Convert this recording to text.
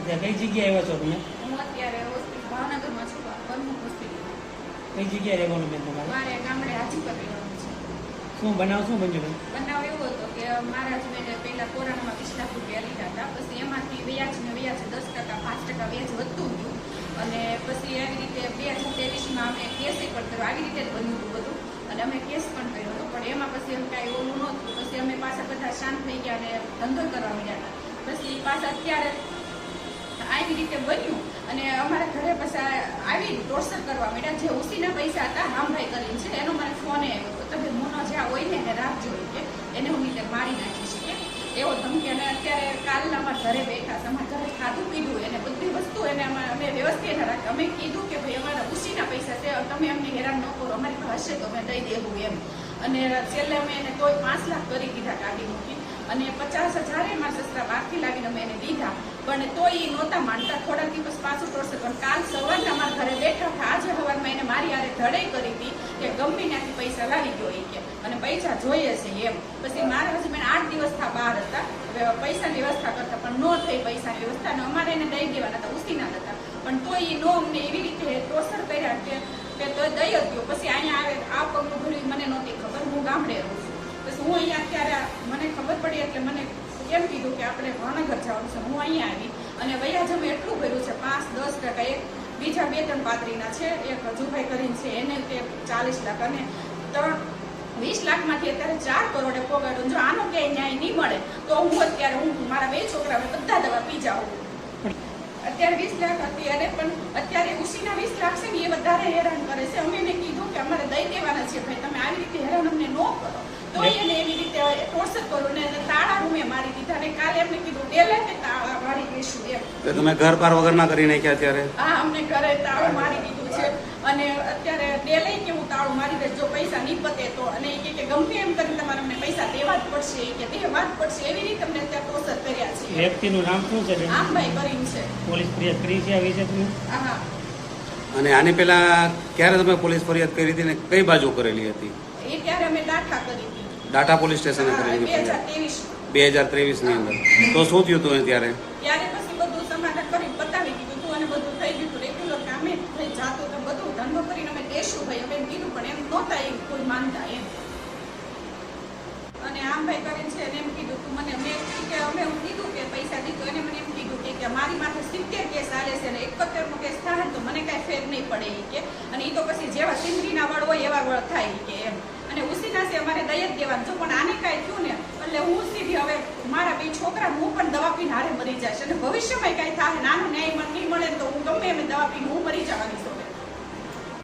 કઈ જગ્યાએ આવ્યા છો તમે? હું અત્યારે ભાવનગરમાં છું, બનમુખ હોસ્પિટલ. કઈ જગ્યાએ રહેવાનું બેન તમારે? મારે ગામડે હાજીપર રહેવાનું છે. શું બનાવ શું બન્યું બેન? બનાવ એવો હતો કે મારા હસબન્ડે પહેલા કોરોનામાં 20 લાખ રૂપિયા લીધા હતા. પછી એમાંથી વ્યાજ 10%, 5% વ્યાજ વધતું ગયું. અને પછી એવી રીતે 2023માં અમે કેસ પણ કર્યો. આવી રીતે જ બન્યું હતું બધું. અને અમે કેસ પણ કર્યો હતો, પણ એમાં પછી એમ કાંઈ ઓલું નહોતું. પછી અમે પાછા બધા શાંત થઈ ગયા અને ધંધો કરવા માંડ્યા હતા. પછી પાછા અત્યારે આવી રીતે બન્યું અને અમારા ઘરે પછી આવી ટોર્ચર કરવા માંડ્યા. જે ઉસીના પૈસા હતા રામભાઈ કરીને છે, એનો મને ફોન આવ્યો હતો. તમે મોનો જ્યાં હોય ને એને રાખજો કે એને હું રીતે મારી નાખીશ કે એવો ધમકી. અને અત્યારે કાલના અમારા ઘરે બેઠા છે, અમારા ઘરે ખાધું પીધું એને બધી વસ્તુ એને અમે વ્યવસ્થિત રાખી. અમે કીધું કે ભાઈ અમારા ઉસીના પૈસા છે, તમે અમને હેરાન ન કરો, અમારી પાસે હશે તો અમે દઈ દેવું એમ. અને છેલ્લે અમે એને તોય 5 લાખ કરી દીધા કાઢી મૂકી. અને 50,000 મારા સસરા બહારથી લાવીને અમે એને દીધા, પણ તોય એ નહોતા માનતા. થોડા દિવસ પાછું ટોર્ચર. પણ કાલ સવારના અમારા ઘરે બેઠા હતા. આજે સવારમાં એને મારી હારે ધડાઈ કરી હતી કે ગમે ત્યાંથી પૈસા લાવી ગયો એ કે અને પૈસા જોઈએ છે એમ. પછી મારા હસબન્ડ 8 દિવસથી બહાર હતા પૈસાની વ્યવસ્થા કરતા, પણ ન થઈ પૈસાની વ્યવસ્થા. અને અમારે એને દઈ દેવાના હતા, ઉસીના હતા, પણ તોય એ નો અમને એવી રીતે ટોર્ચર કર્યા કે તો દઈ જ ગયો. પછી અહીંયા આવે આ પગલું ભર્યું મને નહોતી ખબર, હું ગામડે રહું છું. પછી હું અહીંયા અત્યારે મને ખબર પડી એટલે મને એમ કીધું કે આપણે ભાવનગર જવાનું છે. હું અહીંયા આવી અને વ્યાજ અમે એટલું ભર્યું છે 5-10%. એક બીજા 2-3 પાત્રીના છે, એક હજુભાઈ કરીને છે એને તે 40 લાખ અને 20 લાખમાંથી અત્યારે 4 કરોડે પોગાડ્યું. જો આનો ક્યાંય ન્યાય નહીં મળે તો હું અત્યારે મારા 2 છોકરા બધા દવા પી જાઉં. અત્યારે 20 લાખ હતી અને પણ અત્યારે ઉસીના 20 લાખ છે ને એ વધારે હેરાન કરે છે. અમે એને કીધું કે અમારે દઈ દેવાના છે ભાઈ, તમે આવી રીતે હેરાન અમને ન કરો. તો એને એવી રીતે ટોર્ચર કર્યું ને તાળા રૂમે મારી દીધા. અને કાલે એમને કીધું ડેલાને તાળા મારી દઈશું એમ. તમે ઘર પાર વગર ના કરી નાખ્યા ત્યારે? હા, અમને ઘરે તાળું મારી દીધું છે. અને અત્યારે ડેલે કે હું તાળું મારી દઈશ જો પૈસા નહીં પતે તો. અને એ કે ગમે એમ કરીને તમારે અમને પૈસા દેવા જ પડશે, કે દેવા જ પડશે. એવી રીતે અમને અત્યારે ટોર્ચર કર્યા છે. વ્યક્તિનું નામ શું છે બેન? રામભાઈ કરીને છે. પોલીસ ફરિયાદ કરી છે આ વિશે તમે? હા. અને આની પહેલા ક્યારે તમે પોલીસ ફરિયાદ કરી હતી ને કઈ બાજુ કરેલી હતી? એ ત્યારે અમે દાખલા કરી હતી ડાટા પોલીસ સ્ટેશને કરેલી ફરિયાદ 2023 ની અંદર. તો શું થયું હતું ત્યારે? ત્યારે પછી બધું સમાધાન કરી બતાવી દીધું હતું અને બધું થઈ ગયું હતું. રેગ્યુલર કામે થઈ જાતું તો બધું ધંધો કરીને અમે દેશું ભાઈ અમે કીધું, પણ એમ નહોતા એ કોઈ માનતા એમ. અને આમ ભાઈ કરીને છે એને એમ કીધું તું મને કે અમે હું કીધું કે પૈસા દીધું. એને મને એમ કીધું કે મારી માથે 70 કેસ ચાલે છે અને 71મો કેસ થાય તો મને કાંઈ ફેર નહીં પડે કે. અને એ તો પછી જેવા સિંદરીના વળ હોય એવા વળ થાય કે એમ. અને ઉસીના છે અમારે દઈ જ દેવાનું જો પણ આને કાંઈ થયું ને એટલે હું સીધી હવે મારા 2 છોકરા હું પણ દવા પીને હારે મરી જશે. અને ભવિષ્યમાં કાંઈ થાય નાનો ન્યાય નહીં મળે તો હું ગમે એમ દવા પીને હું મરી જવાની છું.